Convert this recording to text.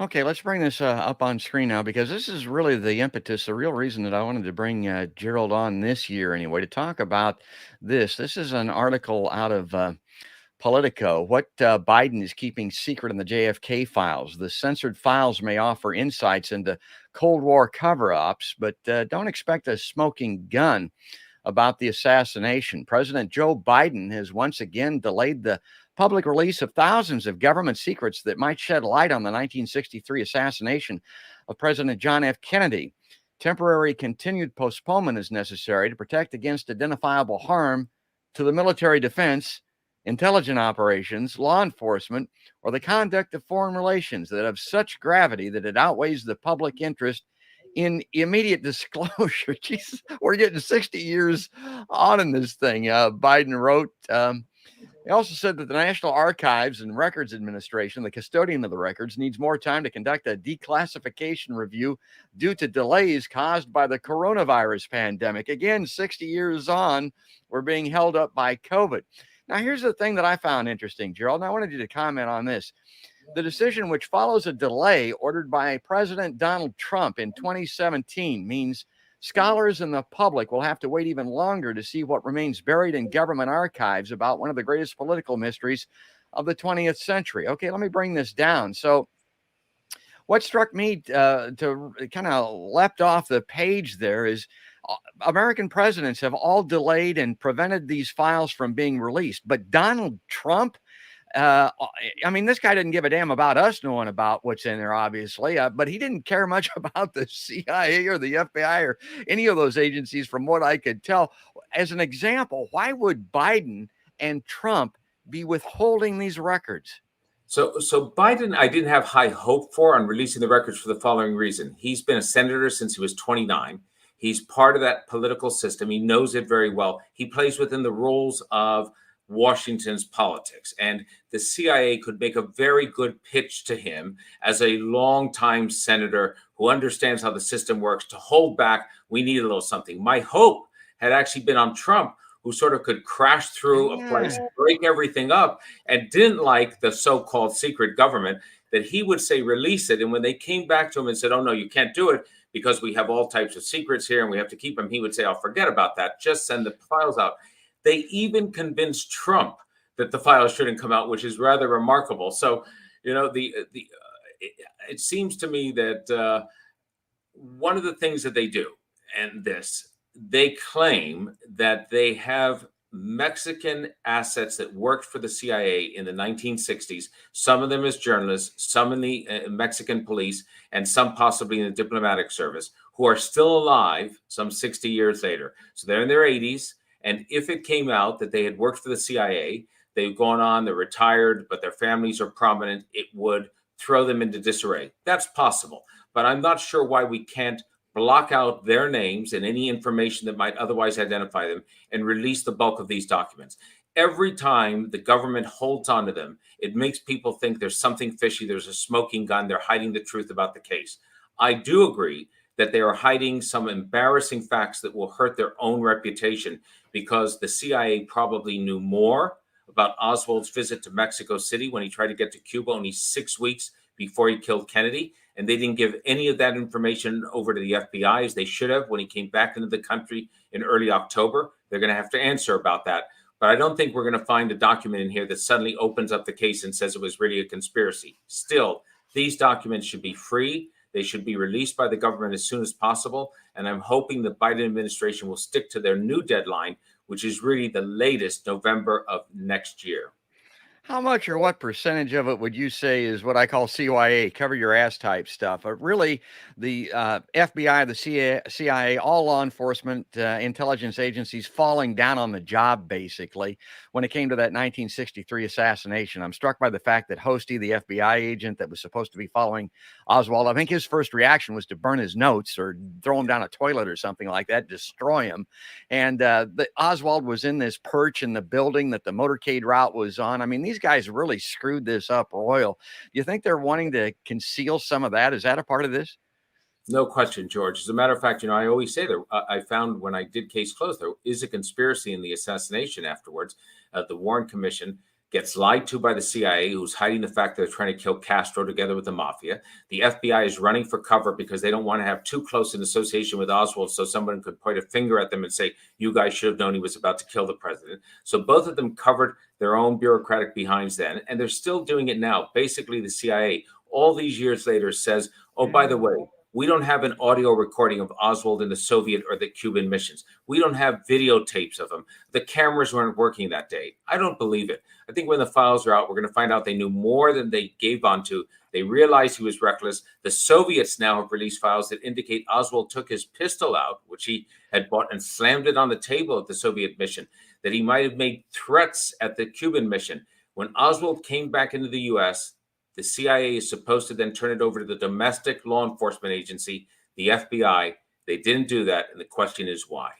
Okay, let's bring this up on screen now because this is really the impetus, the real reason that I wanted to bring Gerald on this year anyway to talk about this. This is an article out of Politico. What Biden is keeping secret in the JFK files. The censored files may offer insights into Cold War cover ups, but don't expect a smoking gun about the assassination. President Joe Biden has once again delayed the public release of thousands of government secrets that might shed light on the 1963 assassination of President John F. Kennedy. Temporary continued postponement is necessary to protect against identifiable harm to the military defense, intelligence operations, law enforcement, or the conduct of foreign relations that have such gravity that it outweighs the public interest in immediate disclosure. Jesus, we're getting 60 years on in this thing. Biden wrote. He also said that the National Archives and Records Administration, the custodian of the records, needs more time to conduct a declassification review due to delays caused by the coronavirus pandemic. Again, 60 years on, we're being held up by COVID. Now, here's the thing that I found interesting, Gerald, and I wanted you to comment on this. The decision, which follows a delay ordered by President Donald Trump in 2017, means scholars and the public will have to wait even longer to see what remains buried in government archives about one of the greatest political mysteries of the 20th century. Okay, let me bring this down. So, what struck me to kind of leapt off the page there is American presidents have all delayed and prevented these files from being released. But Donald Trump, I mean, this guy didn't give a damn about us knowing about what's in there, obviously, but he didn't care much about the CIA or the FBI or any of those agencies, from what I could tell. As an example, why would Biden and Trump be withholding these records? So Biden, I didn't have high hope for on releasing the records for the following reason. He's been a senator since he was 29. He's part of that political system. He knows it very well. He plays within the rules of Washington's politics. And the CIA could make a very good pitch to him as a longtime senator who understands how the system works to hold back. We need a little something. My hope had actually been on Trump, who sort of could crash through a place, break everything up, and didn't like the so-called secret government, that he would say, release it. And when they came back to him and said, oh, no, you can't do it because we have all types of secrets here and we have to keep them, he would say, I'll forget about that. Just send the files out. They even convinced Trump that the files shouldn't come out, which is rather remarkable. So, you know, it seems to me that one of the things that they do, and they claim that they have Mexican assets that worked for the CIA in the 1960s, some of them as journalists, some in the Mexican police, and some possibly in the diplomatic service, who are still alive some 60 years later. So they're in their 80s. And if it came out that they had worked for the CIA, they've gone on, they're retired, but their families are prominent, it would throw them into disarray. That's possible. But I'm not sure why we can't block out their names and any information that might otherwise identify them and release the bulk of these documents. Every time the government holds on to them, it makes people think there's something fishy, there's a smoking gun, they're hiding the truth about the case. I do agree that they are hiding some embarrassing facts that will hurt their own reputation, because the CIA probably knew more about Oswald's visit to Mexico City when he tried to get to Cuba only 6 weeks before he killed Kennedy. And they didn't give any of that information over to the FBI as they should have when he came back into the country in early October. They're going to have to answer about that. But I don't think we're going to find a document in here that suddenly opens up the case and says it was really a conspiracy. Still, these documents should be free. They should be released by the government as soon as possible. And I'm hoping the Biden administration will stick to their new deadline, which is really the latest November of next year. How much or what percentage of it would you say is what I call CYA, cover your ass type stuff? Really, the FBI, the CIA, all law enforcement intelligence agencies falling down on the job, basically, when it came to that 1963 assassination. I'm struck by the fact that Hosty, the FBI agent that was supposed to be following Oswald, I think his first reaction was to burn his notes or throw him down a toilet or something like that, destroy him. And Oswald was in this perch in the building that the motorcade route was on. I mean, these guys really screwed this up royal. Do you think they're wanting to conceal some of that? Is that a part of this? No question, George. As a matter of fact, I always say that I found when I did Case Closed, there is a conspiracy in the assassination afterwards. The Warren Commission gets lied to by the CIA, who's hiding the fact that they're trying to kill Castro together with the mafia. The FBI is running for cover because they don't want to have too close an association with Oswald, so someone could point a finger at them and say, you guys should have known he was about to kill the president. So both of them covered their own bureaucratic behinds then, and they're still doing it now. Basically, the CIA, all these years later, says, oh, by the way, we don't have an audio recording of Oswald in the Soviet or the Cuban missions. We don't have videotapes of him. The cameras weren't working that day. I don't believe it. I think when the files are out, we're going to find out they knew more than they gave onto. They realized he was reckless. The Soviets now have released files that indicate Oswald took his pistol out, which he had bought, and slammed it on the table at the Soviet mission, that he might have made threats at the Cuban mission. When Oswald came back into the U.S., the CIA is supposed to then turn it over to the domestic law enforcement agency, the FBI. They didn't do that, and the question is why.